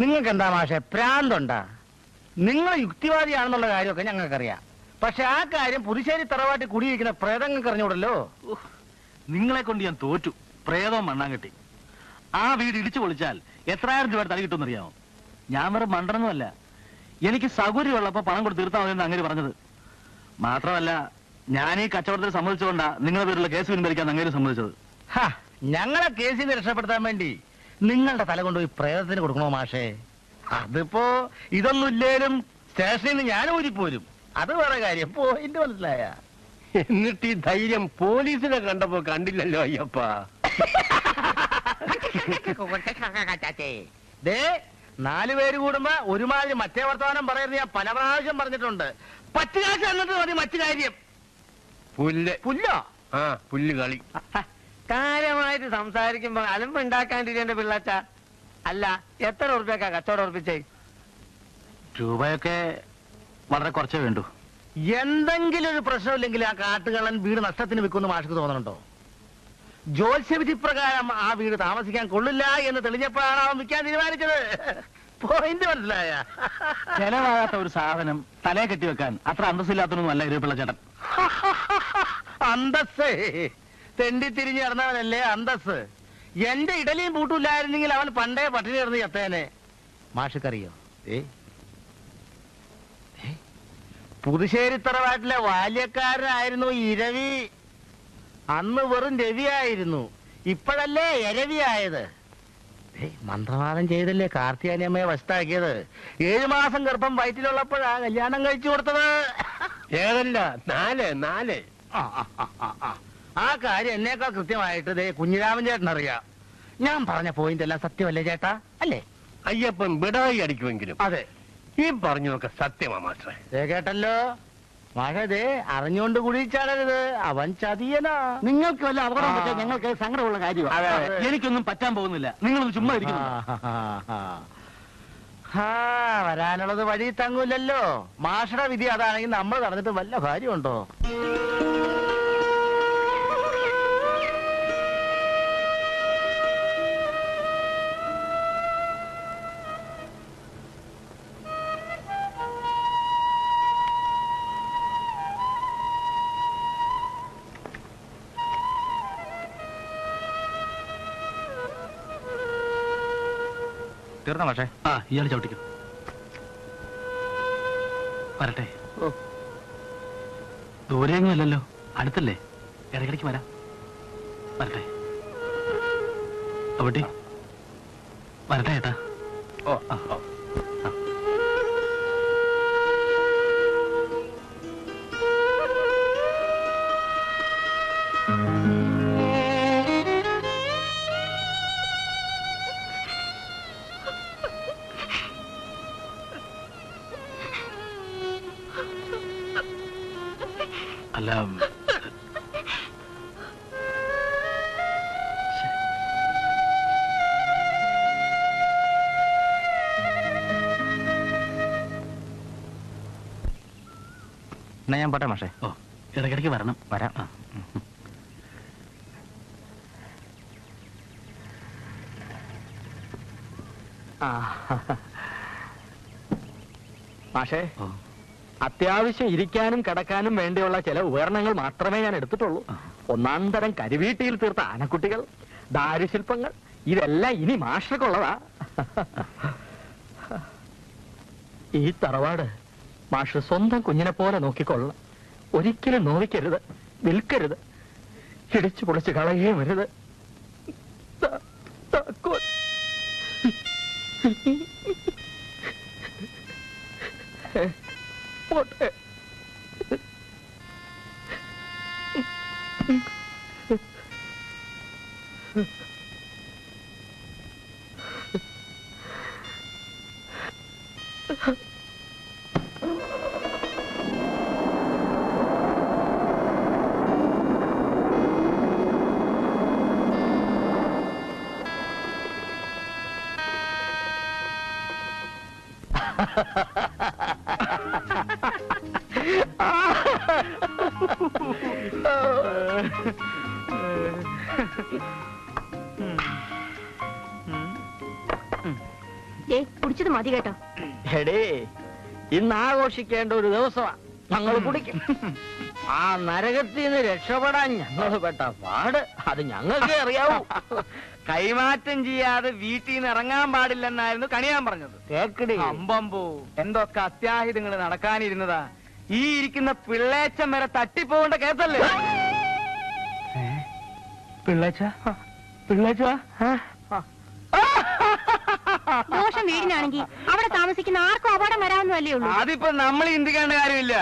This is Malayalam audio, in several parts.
നിങ്ങൾക്ക് എന്താ മാഷെ പ്രാന്തുണ്ടാ? നിങ്ങൾ യുക്തിവാദിയാണെന്നുള്ള കാര്യമൊക്കെ ഞങ്ങൾക്കറിയാം. പക്ഷെ ആ കാര്യം പുതുശ്ശേരി തറവാട്ടിൽ കുടിയിരിക്കുന്ന പ്രേതങ്ങൾക്ക് അറിഞ്ഞൂടല്ലോ. നിങ്ങളെ കൊണ്ട് ഞാൻ തോറ്റു. പ്രേതവും മണ്ണാങ്കട്ടി. ആ വീട് ഇടിച്ചു പൊളിച്ചാൽ എത്രായിരം രൂപ തല കിട്ടുമെന്നറിയാമോ? ഞാൻ വെറും മണ്ടനൊന്നുമല്ല. എനിക്ക് സൗകര്യമുള്ളപ്പോ പണം കൊടുത്ത് തീർത്താൽ മതിയെന്ന് അങ്ങനെ പറഞ്ഞത്. മാത്രമല്ല, ഞാൻ ഈ കച്ചവടത്തിൽ സമ്മതിച്ചുകൊണ്ടാ നിങ്ങളുടെ പേരുള്ള കേസ് പിൻവലിക്കാൻ അങ്ങനെ സമ്മതിച്ചത്. ഞങ്ങളെ കേസിൽ നിന്ന് രക്ഷപ്പെടുത്താൻ വേണ്ടി നിങ്ങളുടെ തല കൊണ്ടുപോയി പ്രേതത്തിന് കൊടുക്കണോ മാഷേ? അതിപ്പോ ഇതൊന്നും ഇല്ലേലും സ്റ്റേഷനിൽ നിന്ന് ഞാൻ ഊരിപ്പോരും. അത് വേറെ കാര്യം. പോയിന്റ് മനസ്സിലായ? എന്നിട്ട് ഈ ധൈര്യം പോലീസിനെ കണ്ടപ്പോ കണ്ടില്ലല്ലോ അയ്യപ്പ. ദേ, 4 പേര് കൂടുമ്പോ ഒരുമാതിരി മറ്റേ വർത്തമാനം പറയുന്നത് ഞാൻ പല പ്രാവശ്യം പറഞ്ഞിട്ടുണ്ട്. 10 കാശ് എന്നിട്ട് മതി മറ്റു കാര്യം. പുല്ലോ? ആ, പുല്ല് കളി. കാര്യമായിട്ട് സംസാരിക്കുമ്പോ അലമ്പുണ്ടാക്കാണ്ടിരിക്കേണ്ട പിള്ളാച്ച. അല്ല, എത്ര ഉറുപ്പ്യൊക്കെ കച്ചവടം ഉറപ്പിച്ചേ? രൂപയൊക്കെ വളരെ കുറച്ചേ വേണ്ടു. എന്തെങ്കിലും ഒരു പ്രശ്നമില്ലെങ്കിൽ ആ കാട്ടുകള്ളൻ വീട് നഷ്ടത്തിന് വിൽക്കുമെന്ന് മാഷിക്ക് തോന്നുന്നുണ്ടോ? ജ്യോത്സ്യവിധി പ്രകാരം ആ വീട് താമസിക്കാൻ കൊള്ളില്ല എന്ന് തെളിഞ്ഞപ്പോഴാണ് അവൻ വിൽക്കാൻ തീരുമാനിച്ചത്. പോയിന്റ് മനസ്സിലായ? ചെലവാകാത്ത ഒരു സാധനം തലയെ കെട്ടിവെക്കാൻ അത്ര അന്തസ്സില്ലാത്തൊന്നും അല്ല ഇരുപിള്ള ചേട്ടൻ. അന്തസ് തെണ്ടി തിരിഞ്ഞ് നടന്നവനല്ലേ അന്തസ്. എന്റെ ഇഡലിയും പൂട്ടില്ലായിരുന്നെങ്കിൽ അവൻ പണ്ടേ പട്ടിണി കിടന്ന് ചത്തേനെ. മാഷിക്കറിയോ? പുതുശ്ശേരി തറവാട്ടിലെ ബാല്യക്കാരനായിരുന്നു ഇരവി. അന്ന് വെറും രവിയായിരുന്നു. ഇപ്പോഴല്ലേ ഇരവിയായത്. മന്ത്രവാദം ചെയ്തല്ലേ കാർത്തിയാനിയമ്മയെ വശത്താക്കിയത്. 7 മാസം ഗർഭം വയറ്റിലുള്ളപ്പോഴാ കല്യാണം കഴിച്ചു കൊടുത്തത്. ഏതല്ല, 4. ആ കാര്യം എന്നേക്കാൾ കൃത്യമായിട്ട് കുഞ്ഞിരാമൻ ചേട്ടൻ അറിയാം. ഞാൻ പറഞ്ഞ പോയിന്റ് എല്ലാം സത്യമല്ലേ ചേട്ടാ? അല്ലേ? അയ്യപ്പൻ ബിടായി അടിക്കുമെങ്കിലും അതെ, ഈ പറഞ്ഞതൊക്കെ സത്യമാ മാസ്റ്ററെ. കേട്ടല്ലോ മാഷേ. അറിഞ്ഞുകൊണ്ട് കുഴിച്ചാടരുത്, അവൻ ചതിയനാ. നിങ്ങൾക്ക് വല്ല അപകടം പറ്റാൻ ഞങ്ങൾക്ക് സങ്കടമുള്ള കാര്യമാണ്. എനിക്കൊന്നും പറ്റാൻ പോകുന്നില്ല. നിങ്ങളൊന്ന് ചുമ്മാ ഇരിക്കുന്നു. വരാനുള്ളത് വഴി തങ്ങൂലല്ലോ. മാഷയുടെ വിധി അതാണെങ്കിൽ നമ്മൾ നടന്നിട്ട് വല്ല കാര്യമുണ്ടോ? തീർന്ന പക്ഷേ ഇയാൾ ചവിട്ടിക്കും. വരട്ടെ. ദൂരെയൊന്നും അല്ലല്ലോ, അടുത്തല്ലേ? ഇടയ്ക്കിടയ്ക്ക് വരാം. വരട്ടെ. അവിടെ വരട്ടെ ഏട്ടാ. അല്ല, എന്നാ ഞാൻ പോട്ടെ മാഷേ. ഇടയ്ക്കിടയ്ക്ക് വരണം. വരാം. മാഷേ, അത്യാവശ്യം ഇരിക്കാനും കിടക്കാനും വേണ്ടിയുള്ള ചില ഉപകരണങ്ങൾ മാത്രമേ ഞാൻ എടുത്തിട്ടുള്ളൂ. 1-ാം തരം കരിവീട്ടിയിൽ തീർത്ത ആനക്കുട്ടികൾ, ദാരുശില്പങ്ങൾ, ഇതെല്ലാം ഇനി മാഷർക്കുള്ളതാ. ഈ തറവാട് മാഷ് സ്വന്തം കുഞ്ഞിനെ പോലെ നോക്കിക്കൊള്ളണം. ഒരിക്കലും നോവിക്കരുത്, വിൽക്കരുത്, ഇടിച്ചു പൊളിച്ച് കളയുകയും വരുത്. പോട്ടെ. കുടിച്ചത് മതി കേട്ടോ. എടേ, ഇന്ന് ആഘോഷിക്കേണ്ട ഒരു ദിവസമാണ്. ഞങ്ങൾ കുടിക്കും. ആ നരകത്തിൽ നിന്ന് രക്ഷപ്പെടാൻ ഞങ്ങൾ പെട്ട പാട് അത് ഞങ്ങൾക്ക് അറിയാവൂ. കൈമാറ്റം ചെയ്യാതെ വീട്ടിൽ നിന്ന് ഇറങ്ങാൻ പാടില്ലെന്നായിരുന്നു കണിയാൻ പറഞ്ഞത്. കേക്കടി, അമ്പമ്പോ എന്തൊക്കെ അത്യാഹിതങ്ങൾ നടക്കാനിരുന്നതാ. ഈ ഇരിക്കുന്ന പിള്ളേച്ചം വരെ തട്ടിപ്പോകേണ്ട കേസല്ലേ? പിള്ളേച്ച പിള്ളേച്ച ദോഷം വീടിനാണെങ്കിൽ അവിടെ താമസിക്കുന്ന ആർക്കും അപകടം വരാമെന്നല്ലേ ഉള്ളൂ. അതിപ്പോ നമ്മൾ ചിന്തിക്കേണ്ട കാര്യമില്ല.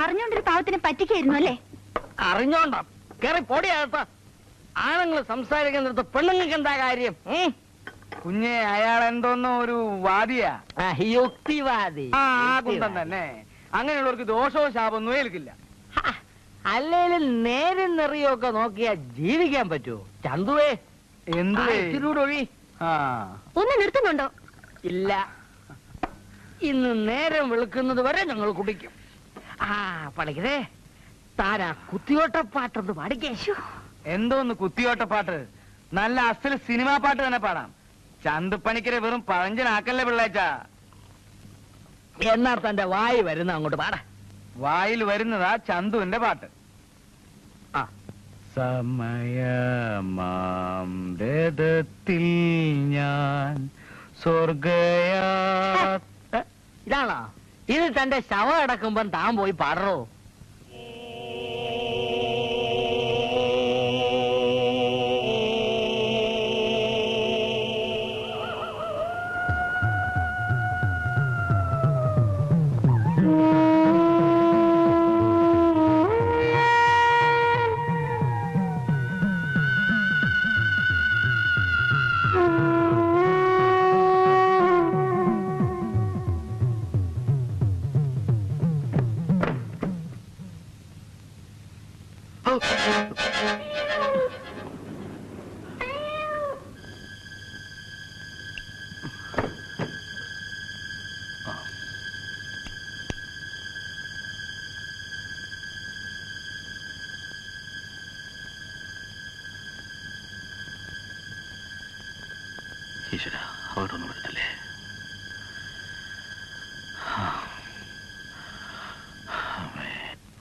അറിഞ്ഞോണ്ടൊരു പാവത്തിനെ പറ്റിക്കായിരുന്നു അല്ലേ? അറിഞ്ഞോണ്ടാ കേറി പൊടിയാകത്ത. ആണുങ്ങൾ സംസാരിക്കുന്നിടത്ത് പെണ്ണുങ്ങൾക്ക് എന്താ കാര്യം? കുഞ്ഞെ, അയാൾ എന്തോന്നോ ഒരു വാദിയാ. യുക്തിവാദി. ആ കുന്തം തന്നെ. അങ്ങനെയുള്ളവർക്ക് ദോഷവും ശാപമൊന്നും ഏൽക്കില്ല. അല്ലേലും നേരും നെറിയൊക്കെ നോക്കിയാ ജീവിക്കാൻ പറ്റുമോ? ചന്തുവേ, എന്തുവേ? ഒഴി. ഒന്ന് നിർത്തുന്നുണ്ടോ? ഇല്ല, ഇന്ന് നേരം വെളുക്കുന്നത് വരെ ഞങ്ങൾ കുടിക്കും. പഠിക്കതേ, താരാ കുത്തിയോട്ടപ്പാട്ടൊന്ന് പാടിക്കേ. എന്തോന്ന് കുത്തിയോട്ടപ്പാട്ട്? നല്ല അസൽ സിനിമാ പാട്ട് തന്നെ പാടാം. ചന്തുപ്പണിക്കരെ വെറും പഴഞ്ചനാക്കല്ലേ പിള്ളേച്ചാ. എന്നാ തന്റെ വായി വരുന്ന അങ്ങോട്ട് പാട. വായിൽ വരുന്നതാ ചന്തുവിന്റെ പാട്ട്. സമയമാം ഞാൻ സ്വർഗയാ. ഇതാണോ? ഇത് തന്റെ ശവം അടക്കുമ്പം താൻ പോയി പാടറോ? ഈശ്വര, അവരൊന്നും വരുത്തല്ലേ.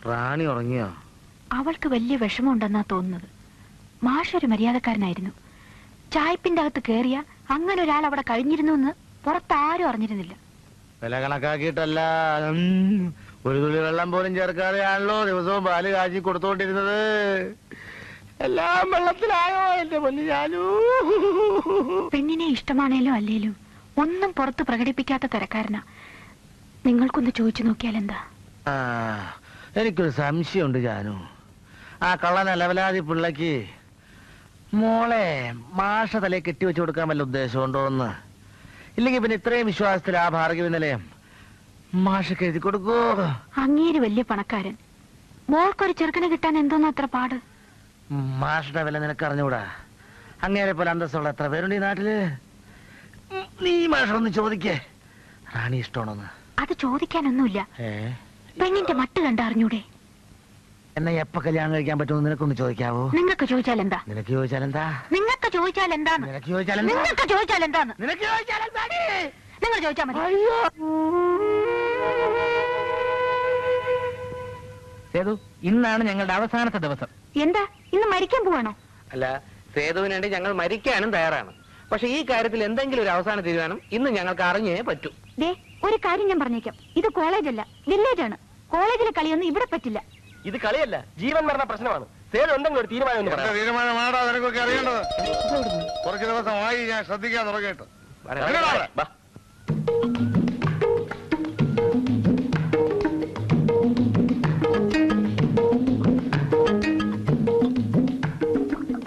റാണി ഉറങ്ങിയോ? അവൾക്ക് വലിയ വിഷമമുണ്ടെന്നാ തോന്നുന്നത്. മാഷൊരു മര്യാദക്കാരനായിരുന്നു. ചായപ്പിന്റെ അകത്ത് കേറിയ അങ്ങനെ ഒരാൾ അവിടെ കഴിഞ്ഞിരുന്നു എന്ന് പുറത്താരും അറിഞ്ഞിരുന്നില്ല. വില കണക്കാക്കിയിട്ടല്ല, ഒരു തുള്ളി വെള്ളം പോലും ചേർക്കാതെയാണല്ലോ ദിവസവും പാല് കാച്ചി കൊടുത്തോണ്ടിരുന്നത്. എല്ലാം വെള്ളത്തിലായോ എന്റെ പൊന്നു ചാലു? പെണ്ണിനെ ഇഷ്ടമാണേലും അല്ലേലും ഒന്നും പുറത്ത് പ്രകടിപ്പിക്കാത്ത തരക്കാരനാ. നിങ്ങൾക്കൊന്ന് ചോദിച്ചു നോക്കിയാൽ എന്താ? എനിക്കൊരു സംശയമുണ്ട് ജാനു. ആ കള്ളന ലവലാതി പിള്ളക്ക് മോളെ മാഷ തലയെ കെട്ടിവെച്ചു കൊടുക്കാൻ വല്ല ഉദ്ദേശമുണ്ടോ എന്ന്. ഇല്ലെങ്കിൽ പിന്നെ ഇത്രയും വിശ്വാസത്തിൽ ആ ഭാർഗവി നിലയം മാഷക്ക് എഴുതി കൊടുക്കോ? അങ്ങേര് വലിയ പണക്കാരൻ. മോൾക്കൊരു ചെറുക്കനെ കിട്ടാൻ എന്തോന്ന് അത്ര പാട്? മാഷയുടെ വില നിനക്ക് അറിഞ്ഞൂടാ. അങ്ങേരെ പോലെ അന്തസ്സുള്ള എത്ര പേരുണ്ട് ഈ നാട്ടില്. നീ മാഷൊന്ന് ചോദിക്കേ, റാണി ഇഷ്ടമാണോന്ന്. അത് ചോദിക്കാനൊന്നുമില്ല. പെണ്ണിന്റെ മട്ട് കണ്ടറിഞ്ഞൂടെ? എന്നെ എപ്പ കല്യാണം കഴിക്കാൻ പറ്റുമെന്ന് നിനക്കൊന്ന് ചോദിക്കാവോ? നിങ്ങൾക്ക് ചോദിച്ചാൽ എന്താ? നിനക്ക് ചോദിച്ചാൽ എന്താ? നിങ്ങൾക്ക് ചോദിച്ചാൽ എന്താന്ന്? നിനക്ക് ചോദിച്ചാൽ എന്താ? നിങ്ങൾക്ക് ചോദിച്ചാൽ എന്താന്ന്? നിനക്ക് ചോദിച്ചാൽ എന്താ? നിങ്ങൾ ചോദിച്ചാൽ മതി. സേതു, ഇന്നാണ് ഞങ്ങളുടെ അവസാനത്തെ ദിവസം. എന്താ, ഇന്ന് മരിക്കാൻ പോവാണോ? അല്ല, സേതുവിന് വേണ്ടി ഞങ്ങൾ മരിക്കാനും തയ്യാറാണ്. പക്ഷെ ഈ കാര്യത്തിൽ എന്തെങ്കിലും ഒരു അവസാന തീരുമാനം ഇന്ന് ഞങ്ങൾക്ക് അറിഞ്ഞേ പറ്റൂ. ദേ, ഒരു കാര്യം ഞാൻ പറഞ്ഞേക്കാം. ഇത് കോളേജല്ല, വില്ലേജാണ്. കോളേജിലെ കളിയൊന്നും ഇവിടെ പറ്റില്ല. ഇത് കളിയല്ല, ജീവൻ മരണ പ്രശ്നമാണ്. സേതു എന്തെങ്കിലും ഒരു തീരുമാനം തീരുമാനമാണോ നിനക്കൊക്കെ അറിയേണ്ടത്? കുറച്ചു ദിവസമായി ഞാൻ ശ്രദ്ധിക്കാൻ തുടങ്ങിയിട്ട്.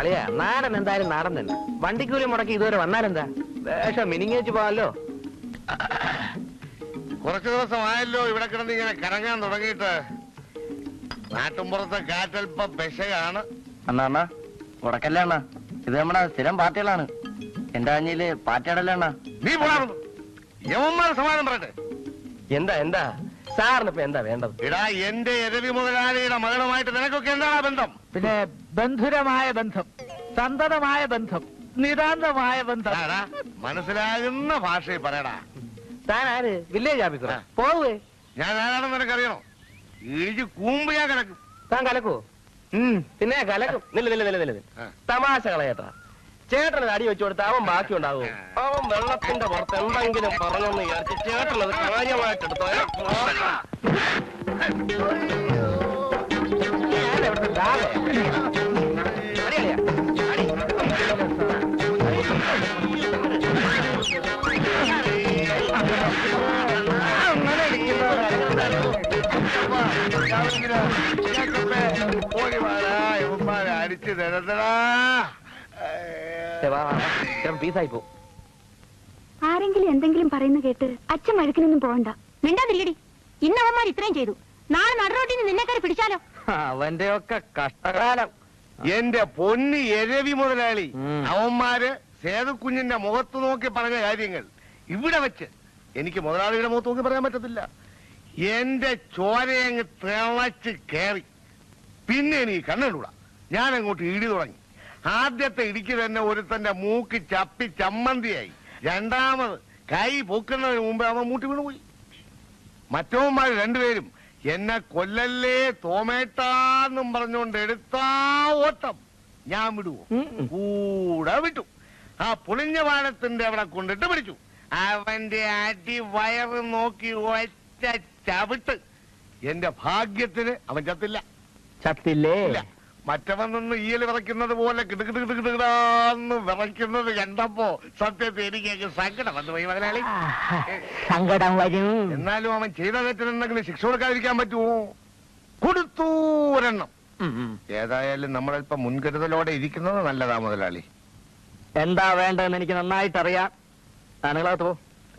അളിയ, നാടൻ എന്തായാലും നാടൻ തന്നെ. വണ്ടിക്കൂലി മുടക്കി ഇതുവരെ വന്നാലെന്താ? വേഷം മിനിങ്ങേച്ച് പോവാല്ലോ. കുറച്ചു ദിവസമായല്ലോ ഇവിടെ കിടന്ന് ഇങ്ങനെ കറങ്ങാൻ തുടങ്ങിയിട്ട്. നാട്ടുമ്പുറത്തെ കാറ്റൽപ്പം പെശകാണ്. അണ്ണാ ഉറക്കല്ലേ അണ്ണാ? ഇത് നമ്മുടെ സ്ഥിരം പാർട്ടികളാണ്. എന്റെ അഞ്ഞില് പാറ്റയാടല്ലേ അണ്ണാ? നീ പോണാറുന്നു യവന്മാർ സമാധാനം പറയട്ടെ. എന്താ സാറിന് ഇപ്പൊ എന്താ വേണ്ടത്? ഇടാ, എന്റെ എരവി മുതലാളിയുടെ മകളുമായിട്ട് നിനക്കൊക്കെ എന്താണ് ബന്ധം? പിന്നെ ബന്ധുരമായ ബന്ധം, സന്തതമായ ബന്ധം. നിതാന്തമായ ബന്ധം. മനസ്സിലാകുന്ന ഭാഷയിൽ പറയടാ. താൻ ആര്? വില്ലേജ് ഓഫീസറാ? പോവേ. ഞാൻ ആരാണെന്ന് നിനക്കറിയണോ? ഇടിച്ച് കൂമ്പ് ഞാൻ കിടക്കും. താൻ കലക്കോ? പിന്നെ കലക്കും. നില്ല തമാശ കളയേട്ടാ. ചേട്ടനത് അടി വെച്ചു കൊടുത്ത അവൻ ബാക്കി ഉണ്ടാവും. അവൻ വെള്ളത്തിന്റെ പുറത്ത് എന്തെങ്കിലും പറഞ്ഞെന്ന് വിചാരിച്ച് ചേട്ടനത് കാര്യമായിട്ടെടുത്തോ. അടിച്ചു തരത്തടാ. പീസായി പോ. ആരെങ്കിലും എന്തെങ്കിലും പറയുന്ന കേട്ട് അച്ഛൻ വഴക്കിനൊന്നും പോകണ്ട. മിണ്ടാതിരിക്കടി. ഇന്ന് അവന്മാർ ഇത്രയും ചെയ്തു. നാളെ നടുറോട്ടിന് നിന്നെക്കാരെ പിടിച്ചാലോ? അവന്റെ ഒക്കെ കഷ്ടകാലം. എന്റെ പൊന്നി എരവി മുതലാളി, അവന്മാര് സേതുക്കുഞ്ഞിന്റെ മുഖത്ത് നോക്കി പറഞ്ഞ കാര്യങ്ങൾ ഇവിടെ വെച്ച് എനിക്ക് മുതലാളിയുടെ മുഖത്ത് നോക്കി പറയാൻ പറ്റത്തില്ല. എന്റെ ചോരയങ്ങ് തിളച്ച് കയറി. പിന്നെ എനിക്ക് കണ്ണുകൂടാ. ഞാൻ അങ്ങോട്ട് ഇടി തുടങ്ങി. ആദ്യത്തെ ഇടിക്ക് തന്നെ ഒരുത്തന്റെ മൂക്ക് ചപ്പി ചമ്മന്തിയായി. രണ്ടാമത് കൈ പൊക്കുന്നതിന് മുമ്പേ അവൻ മൂട്ടി വീണുപോയി. മറ്റവന്മാർ രണ്ടുപേരും എന്നെ കൊല്ലല്ലേ തോമേട്ടാന്നും പറഞ്ഞുകൊണ്ട് എടുത്താ ഓട്ടം. ഞാൻ വിടുവോ? കൂടെ വിട്ടു. ആ പൊളിഞ്ഞ വാനത്തിന്റെ അവിടെ കൊണ്ടിട്ട് പിടിച്ചു. അവന്റെ അടി വയറ് നോക്കി ഒറ്റ ചവിട്ട്. എന്റെ ഭാഗ്യത്തിന് അവൻ ചത്തില്ല. ചത്തില്ലേ? മറ്റവൻ നിന്ന് ഈയൽ വിറയ്ക്കുന്നത് പോലെ കിടുകിടുകിടുകിടാന്ന് വിറയ്ക്കുന്നത് കണ്ടപ്പോ സത്യത്തിൽ എനിക്ക് സങ്കടം വന്നു പോയി മുതലാളി. സങ്കടം വരും. എന്നാലും അവൻ ചെയ്ത തെറ്റിനെന്തെങ്കിലും ശിക്ഷ കൊടുക്കാതിരിക്കാൻ പറ്റുമോ? കൊടുത്തു ഒരെണ്ണം. ഏതായാലും നമ്മളൽപ്പം മുൻകരുതലോടെ ഇരിക്കുന്നത് നല്ലതാ മുതലാളി. എന്താ വേണ്ടതെന്ന് എനിക്ക് നന്നായിട്ടറിയാം. താനുകളകത്ത് പോ.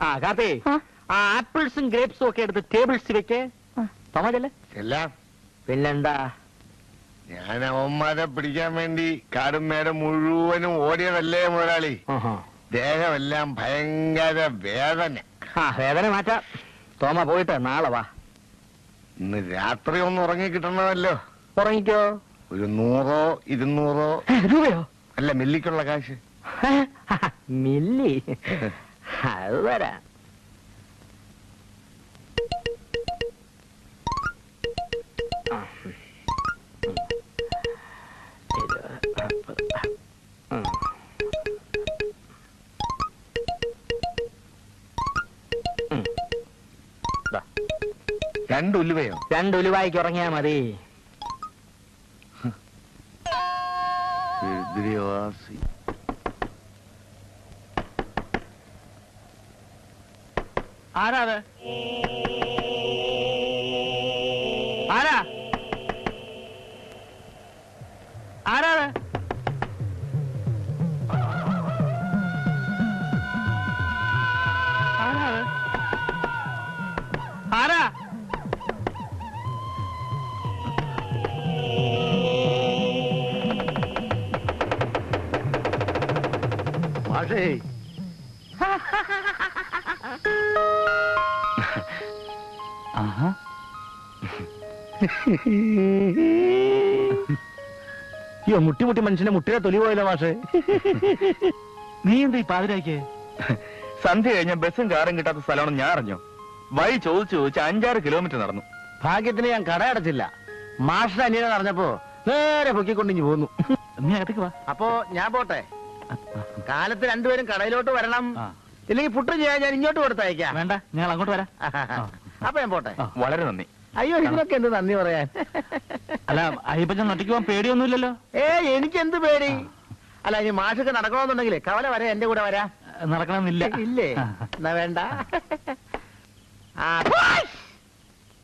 ആ കാപ്പി, ആ ആപ്പിൾസും ഗ്രേപ്സും ഒക്കെ എടുത്ത് ടേബിൾസ് വെക്കേ. തോമല്ലേ എല്ലാം പിന്നെന്താ? ഞാൻ അവന്മാരെ പിടിക്കാൻ വേണ്ടി കാടും നേരം മുഴുവനും ഓടിയതല്ലേ മുതലാളി. ദേഹമെല്ലാം ഭയങ്കര വേദന. വേദന മാറ്റാം. തോമ പോയിട്ട് നാളെ വാ. ഇന്ന് രാത്രി ഒന്ന് ഉറങ്ങി കിട്ടണമല്ലോ. ഉറങ്ങിക്കോ. ഒരു 100 200 രൂപയോ? അല്ല, മില്ലിക്കുള്ള കാശ്. മില്ലി അത് തരാം. രണ്ട് ഉലുവയോ? 2 ഉലുവായിക്ക് ഉറങ്ങിയാ മതി. ആരാ അത്? ആരാ? ആരാ അത്? ആരാ അത്? ആരാ? മാഷേ, അയ്യോ, മുട്ടി മനുഷ്യന്റെ മുട്ടിയെ തൊലി പോയല്ലോ മാഷേ. നീ എന്താ ഈ പാതിരാക്കിയേ? സന്ധ്യ കഴിഞ്ഞ ബസ്സും കാറും കിട്ടാത്ത സ്ഥലമാണെന്ന് ഞാൻ അറിഞ്ഞു. വഴി ചോദിച്ചു 5-6 കിലോമീറ്റർ നടന്നു. ഭാഗ്യത്തിന് ഞാൻ കട അടച്ചില്ല. മാഷിന്റെ അനിയനെ അറിഞ്ഞപ്പോ നേരെ പൊക്കിക്കൊണ്ടിഞ്ഞു പോന്നു. നീ അകത്തേക്ക് വാ. അപ്പോ ഞാൻ പോട്ടെ. കാലത്ത് രണ്ടുപേരും കടയിലോട്ട് വരണം. ഇല്ലെങ്കിൽ പുട്ടും ചെയ്യാൻ ഞാൻ ഇങ്ങോട്ട് കൊടുത്തയക്കാം. വേണ്ട, ഞങ്ങൾ അങ്ങോട്ട് വരാം. അപ്പൊ ഞാൻ പോട്ടെ. വളരെ നന്ദി. അയ്യോ, ഇതിനൊക്കെ എന്ത് നന്ദി പറയാൻ. അല്ല, അയ്യപ്പച്ചൻ ഒറ്റയ്ക്ക് പോകാൻ പേടിയൊന്നുമില്ലല്ലോ? എനിക്ക് എന്ത് പേടി. അല്ല, ഇനി മാഷൊക്കെ നടക്കണമെന്നുണ്ടെങ്കിലേ കവല വരെ എന്റെ കൂടെ വരാം. നടക്കണമെന്നില്ല. ഇല്ലേ? എന്നാ വേണ്ട.